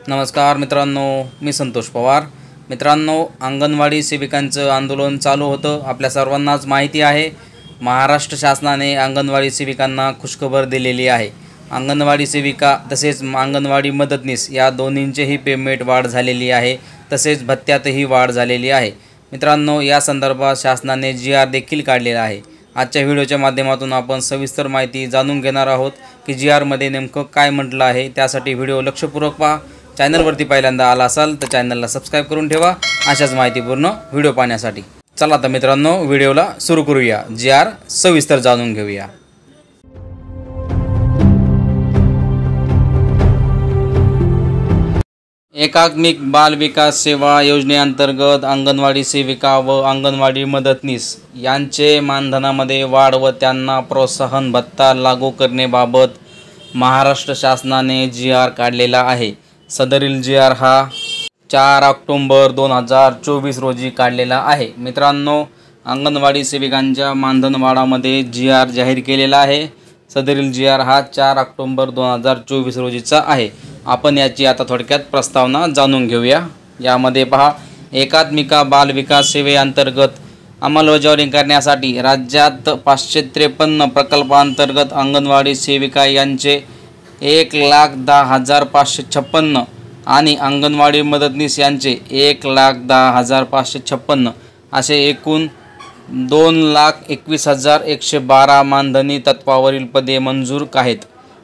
नमस्कार मित्रांनो, मी संतोष पवार। मित्रांनो, अंगणवाडी सेविकांचं आंदोलन चालू होतं। आपल्या सर्वांनाच माहिती आहे, महाराष्ट्र शासनाने अंगणवाडी सेविकांना खुशखबर दिलेली आहे। अंगणवाडी सेविका तसेच अंगणवाडी मदतनीस या दोन्हींचेही पेमेंट वाढ झालेली आहे, तसेच भत्त्यातही वाढ झालेली आहे। मित्रांनो, या संदर्भात शासनाने GR देखील काढलेला आहे। आजच्या व्हिडिओच्या माध्यमातून आपण सविस्तर माहिती जाणून घेणार आहोत की GR मध्ये नेमकं काय म्हटलं आहे। त्यासाठी व्हिडिओ लक्षपूर्वक पहा। चॅनलवरती पहिल्यांदा आला असाल तर चॅनलला सबस्क्राइब करून ठेवा अशाच माहितीपूर्ण व्हिडिओ पाहण्यासाठी। चला तर मित्रांनो, व्हिडिओला सुरू करूया। GR सविस्तर जाणून घेऊया। एकात्मिक बाल विकास सेवा योजनेअंतर्गत अंगणवाडी सेविका व अंगणवाडी मदतनीस यांचे मानधनामध्ये वाढ व त्यांना प्रोत्साहन भत्ता लागू करण्याबाबत महाराष्ट्र शासनाने GR काढलेला आहे। सदरील GR हा 4 ऑक्टोबर 2024 रोजी काढलेला आहे। मित्रांनो, अंगणवाडी सेविकांच्या मानधन वाढामध्ये GR जाहीर केलेला आहे। सदरील GR हा 4 ऑक्टोबर 2024 रोजीचा आहे। आपण याची आता थोडक्यात प्रस्तावना जाणून घेऊया। यामध्ये पहा, एकात्मिका बाल विकास सेवेअंतर्गत अंमलबजावणी करण्यासाठी राज्यात 553 प्रकल्पांतर्गत अंगणवाडी सेविका यांचे 1,10,556 आणि अंगणवाडी मदतनीस यांचे 1,10,556 असे एकूण 2,21,112 मानधनी तत्वावरील पदे मंजूर आहेत।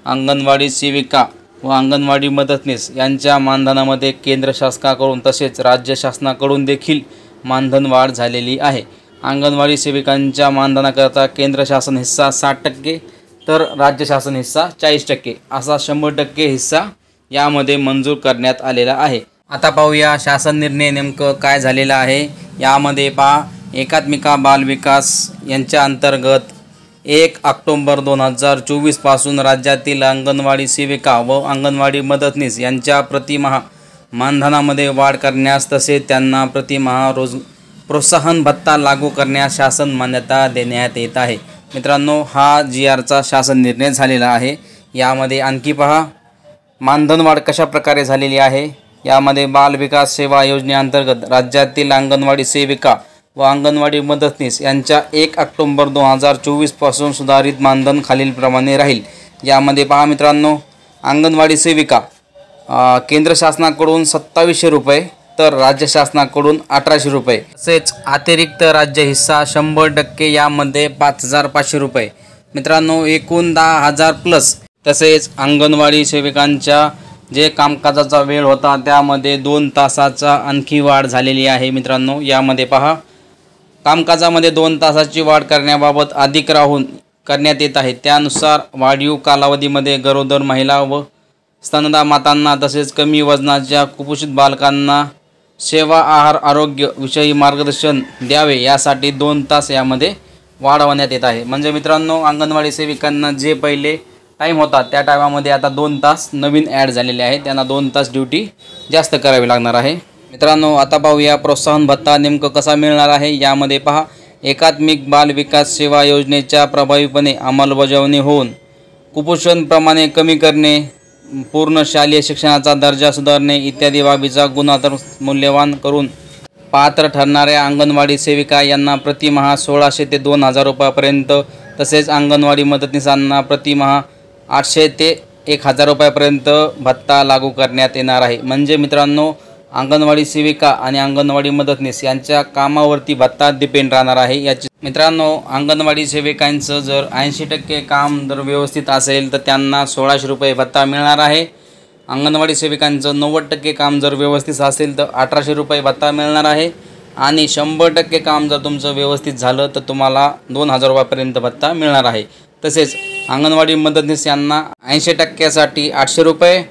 अंगणवाडी सेविका व अंगणवाडी मदतनीस यांच्या मानधनामध्ये केंद्र शासनाकडून तसेच राज्य शासनाकडून देखील मानधन वाढ झालेली आहे। अंगणवाडी सेविकांच्या मानधनाकरता केंद्र शासन हिस्सा 60% तर राज्य शासन हिस्सा 40% असा 100% हिस्सा यामध्ये मंजूर करण्यात आलेला आहे। आता पाहूया शासन निर्णय नेमकं काय झालेला आहे। यामध्ये पहा, एकात्मिका बाल विकास यांच्या अंतर्गत 1 ऑक्टोबर 2024 पासून राज्यातील अंगणवाडी सेविका व अंगणवाडी मदतनीस यांच्या प्रतिमाह मानधनामध्ये वाढ करण्यास तसेच त्यांना प्रतिमाह प्रोत्साहन भत्ता लागू करण्यास शासन मान्यता देण्यात येत आहे। मित्रांनो, हा GRचा शासन निर्णय झालेला आहे। यामध्ये आणखी पहा, मानधन वाढ कशा प्रकारे झालेली आहे। यामध्ये बाल विकास सेवा योजनेअंतर्गत राज्यातील अंगणवाडी सेविका व अंगणवाडी मदतनीस यांच्या 1 ऑक्टोबर 2024 पासून सुधारित मानधन खालीलप्रमाणे राहील। यामध्ये पहा मित्रांनो, अंगणवाडी सेविका केंद्र शासनाकडून 2700 रुपये तर राज्य शासनाकडून 1800 रुपये, तसेच अतिरिक्त राज्य हिस्सा 100% यामध्ये 5,500 रुपये। मित्रांनो, एकूण 10,000 प्लस। तसेच अंगणवाडी सेविकांच्या जे कामकाजाचा वेळ होता त्यामध्ये 2 तासाचा आणखी वाढ झालेली आहे। मित्रांनो, यामध्ये पहा, कामकाजामध्ये 2 तासाची वाढ करण्याबाबत अधिक राहून करण्यात येत आहे। त्यानुसार वाढीव कालावधीमध्ये गरोदर महिला व स्तनदा मातांना तसेच कमी वजनाच्या कुपोषित बालकांना सेवा आहार आरोग्य विषयी मार्गदर्शन द्यावे यासाठी 2 तास यामध्ये वाढवण्यात येत आहे। म्हणजे मित्रांनो, अंगणवाडी सेविकांना जे पहिले टाईम होता त्या टायमामध्ये आता 2 तास नवीन ॲड झालेले आहे। त्यांना 2 तास ड्युटी जास्त करावी लागणार आहे। मित्रांनो, आता पाहूया प्रोत्साहन भत्ता नेमकं कसा मिळणार आहे। यामध्ये पहा, एकात्मिक बाल विकास सेवा योजनेच्या प्रभावीपणे अंमलबजावणी होऊन कुपोषण प्रमाणे कमी करणे, पूर्ण शालेय शिक्षणाचा दर्जा सुधारणे इत्यादी बाबीचा गुणात्मक मूल्यवान करून पात्र ठरणाऱ्या अंगणवाडी सेविका यांना प्रतिमाह 1,600 ते 2,000 रुपयापर्यंत, तसेच अंगणवाडी मदतनीसांना प्रतिमाह 800 ते 1,000 रुपयापर्यंत भत्ता लागू करण्यात येणार आहे। म्हणजे मित्रांनो, अंगणवाडी सेविका आणि अंगणवाडी मदतनीस यांच्या कामावरती भत्ता डिपेंड राहणार आहे। याची मित्रांनो, अंगणवाडी सेविकांचं जर 80% काम जर व्यवस्थित असेल तर त्यांना 1,600 रुपये भत्ता मिळणार आहे। अंगणवाडी सेविकांचं 90% काम जर व्यवस्थित असेल तर 1,800 रुपये भत्ता मिळणार आहे आणि 100% काम जर तुमचं व्यवस्थित झालं तर तुम्हाला 2,000 रुपयापर्यंत भत्ता मिळणार आहे। तसेच अंगणवाडी मदतनीस यांना 80% 800 रुपये,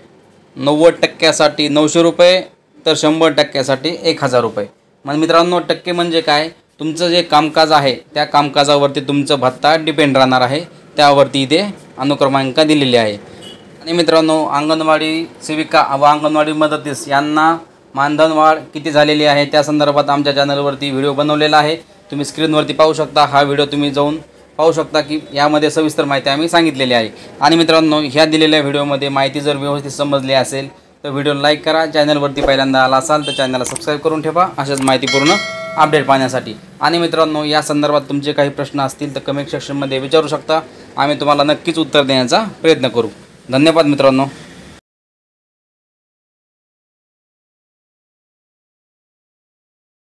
90% 900 रुपये तर 100% 1,000 रुपये। मग मित्रांनो, टक्के म्हणजे काय, तुमचं जे कामकाज आहे त्या कामकाजावरती तुमचं भत्ता डिपेंड राहणार आहे। त्यावरती इथे अनुक्रमांक दिलेले आहे। आणि मित्रांनो, अंगणवाडी सेविका व अंगणवाडी मदतनीस यांना मानधन वाढ किती झालेली आहे त्या संदर्भात आमच्या चॅनलवरती व्हिडिओ बनवलेला आहे। तुम्ही स्क्रीनवरती पाहू शकता। हा व्हिडिओ तुम्ही जाऊन पाहू शकता की यामध्ये सविस्तर माहिती आम्ही सांगितलेली आहे। आणि मित्रांनो, ह्या दिलेल्या व्हिडिओमध्ये माहिती जर व्यवस्थित समजली असेल तर व्हिडिओला लाईक करा. चॅनलवरती पहिल्यांदा आला असाल तर चॅनलला सबस्क्राईब करून ठेवा अशाच माहितीपूर्ण अपडेट पाहण्यासाठी. आणि मित्रांनो, या संदर्भात तुमचे काही प्रश्न असतील तर कमेंट सेक्शनमध्ये विचारू शकता. आम्ही तुम्हाला नक्कीच उत्तर देण्याचा प्रयत्न करू. धन्यवाद मित्रांनो.